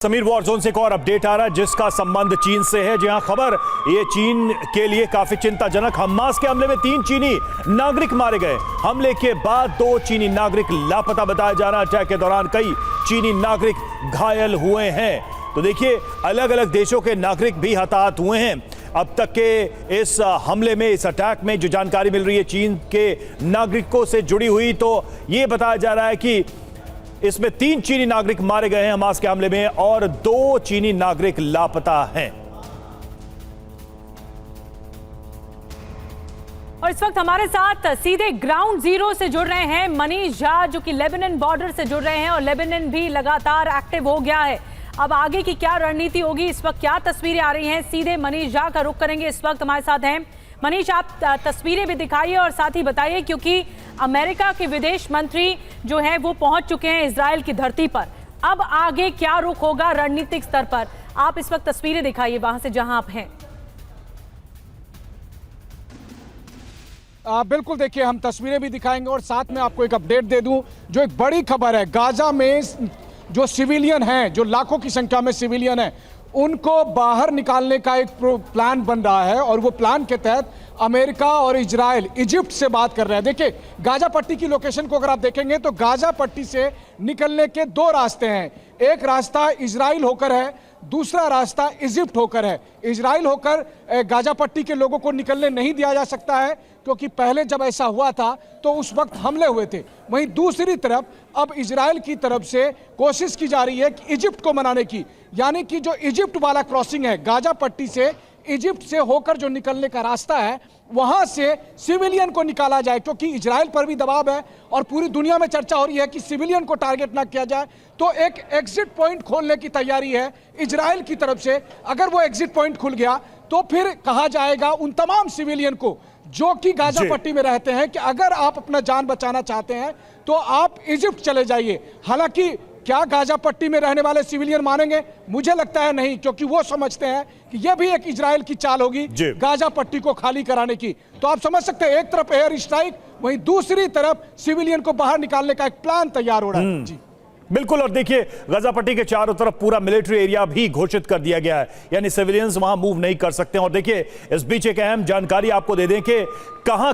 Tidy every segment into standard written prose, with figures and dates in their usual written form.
Sameer, war zone से एक और अपडेट आ रहा है जिसका संबंध चीन से है। जहां खबर ये चीन के लिए काफी चिंताजनक, हमास के हमले में 3 चीनी नागरिक मारे गए। हमले के बाद 2 चीनी नागरिक लापता बताया जा रहा है। अटैक के दौरान कई चीनी नागरिक घायल हुए हैं। तो देखिए, अलग अलग देशों के नागरिक भी हताहत हुए हैं। अब तक के इस हमले में, इस अटैक में जो जानकारी मिल रही है चीन के नागरिकों से जुड़ी हुई, तो ये बताया जा रहा है कि इसमें 3 चीनी नागरिक मारे गए हैं हमास के हमले में और 2 चीनी नागरिक लापता हैं। और इस वक्त हमारे साथ सीधे ग्राउंड जीरो से जुड़ रहे हैं मनीष झा, जो कि लेबनान बॉर्डर से जुड़ रहे हैं और लेबनान भी लगातार एक्टिव हो गया है। अब आगे की क्या रणनीति होगी, इस वक्त क्या तस्वीरें आ रही हैं, सीधे मनीष झा का रुख करेंगे। इस वक्त हमारे साथ हैं मनीष, आप तस्वीरें भी दिखाइए और साथ ही बताइए, क्योंकि अमेरिका के विदेश मंत्री जो हैं वो पहुंच चुके हैं इजराइल की धरती पर। अब आगे क्या रुख होगा रणनीतिक स्तर पर, आप इस वक्त तस्वीरें दिखाइए वहां से जहां आप हैं। बिल्कुल, देखिए हम तस्वीरें भी दिखाएंगे और साथ में आपको एक अपडेट दे दूं, जो एक बड़ी खबर है। गाजा में जो सिविलियन हैं, जो लाखों की संख्या में सिविलियन हैं, उनको बाहर निकालने का एक प्लान बन रहा है और वो प्लान के तहत अमेरिका और इजराइल इजिप्ट से बात कर रहे हैं। देखिए, गाजा पट्टी की लोकेशन को अगर आप देखेंगे तो गाजा पट्टी से निकलने के 2 रास्ते हैं। एक रास्ता इजराइल होकर है, दूसरा रास्ता इजिप्ट होकर है। इजराइल होकर गाजा पट्टी के लोगों को निकलने नहीं दिया जा सकता है, क्योंकि पहले जब ऐसा हुआ था तो उस वक्त हमले हुए थे। वहीं दूसरी तरफ अब इजराइल की तरफ से कोशिश की जा रही है कि इजिप्ट को मनाने की, यानी कि जो इजिप्ट वाला क्रॉसिंग है, गाजा पट्टी से इजिप्ट से होकर जो निकलने का रास्ता है, वहां से सिविलियन को निकाला जाए, क्योंकि इजराइल पर भी दबाव है और पूरी दुनिया में चर्चा हो रही है कि सिविलियन को टारगेट ना किया जाए। तो एक एग्जिट पॉइंट खोलने की तैयारी है इजराइल की तरफ से। अगर वो एग्जिट पॉइंट खुल गया तो फिर कहा जाएगा उन तमाम सिविलियन को जो कि गाजा पट्टी में रहते हैं कि अगर आप अपना जान बचाना चाहते हैं तो आप इजिप्ट चले जाइए। हालांकि क्या गाजा पट्टी में रहने वाले सिविलियन मानेंगे? मुझे लगता है नहीं, क्योंकि वो समझते हैं कि यह भी एक इजराइल की चाल होगी गाजा पट्टी को खाली कराने की। तो आप समझ सकते हैं, एक तरफ एयर स्ट्राइक, वहीं दूसरी तरफ सिविलियन को बाहर निकालने का एक प्लान तैयार हो रहा है। जी बिल्कुल। और देखिए, गाजा पट्टी के चारों तरफ पूरा मिलिट्री एरिया भी घोषित कर दिया गया है, यानी सिविलियंस वहां मूव नहीं कर सकते। और देखिए, इस बीच एक अहम जानकारी आपको दे दें कि कहां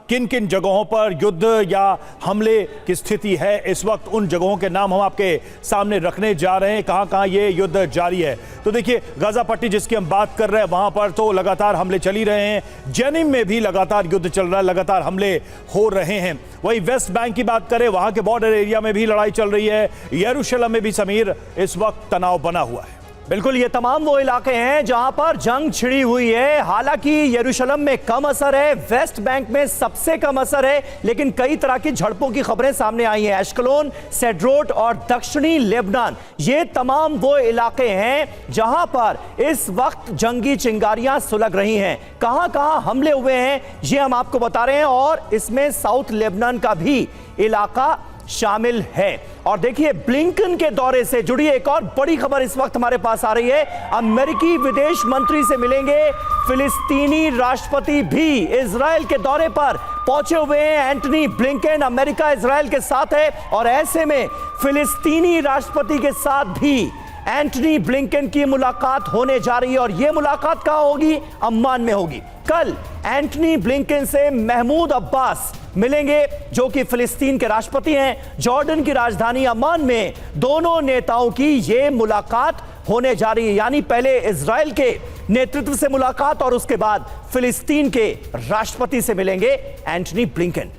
किन किन जगहों पर युद्ध या हमले की स्थिति है इस वक्त। उन जगहों के नाम हम आपके सामने रखने जा रहे हैं, कहां ये युद्ध जारी है। तो देखिए, गाजा पट्टी जिसकी हम बात कर रहे हैं, वहां पर तो लगातार हमले चल ही रहे हैं। जेनिन में भी लगातार युद्ध चल रहा है, लगातार हमले हो रहे हैं। वहीं वेस्ट बैंक की बात करें, वहां के बॉर्डर एरिया में भी लड़ाई चल रही है। यरूशलेम में भी, समीर, इस वक्त तनाव बना हुआ है। बिल्कुल, ये तमाम वो इलाके हैं जहां पर जंग छिड़ी हुई है। हालांकि यरूशलेम में कम असर है, वेस्ट बैंक में सबसे कम असर है, लेकिन कई तरह की झड़पों की खबरें सामने आई हैं। एश्कलोन, सेड्रोट और दक्षिणी लेबनान, ये तमाम वो इलाके हैं जहां पर इस वक्त जंगी चिंगारियां सुलग रही हैं। कहां कहां हमले हुए हैं ये हम आपको बता रहे हैं, और इसमें साउथ लेबनान का भी इलाका शामिल है। और देखिए, ब्लिंकन के दौरे से जुड़ी एक और बड़ी खबर इस वक्त हमारे पास आ रही है। अमेरिकी विदेश मंत्री से मिलेंगे फिलिस्तीनी राष्ट्रपति भी इजराइल के दौरे पर पहुंचे हुए हैं। एंटनी ब्लिंकन अमेरिका इजराइल के साथ है और ऐसे में फिलिस्तीनी राष्ट्रपति के साथ भी एंटनी ब्लिंकन की मुलाकात होने जा रही है। और यह मुलाकात कहां होगी? अम्मान में होगी। कल एंटनी ब्लिंकन से महमूद अब्बास मिलेंगे, जो कि फिलिस्तीन के राष्ट्रपति हैं। जॉर्डन की राजधानी अम्मान में दोनों नेताओं की यह मुलाकात होने जा रही है, यानी पहले इजराइल के नेतृत्व से मुलाकात और उसके बाद फिलिस्तीन के राष्ट्रपति से मिलेंगे एंटनी ब्लिंकन।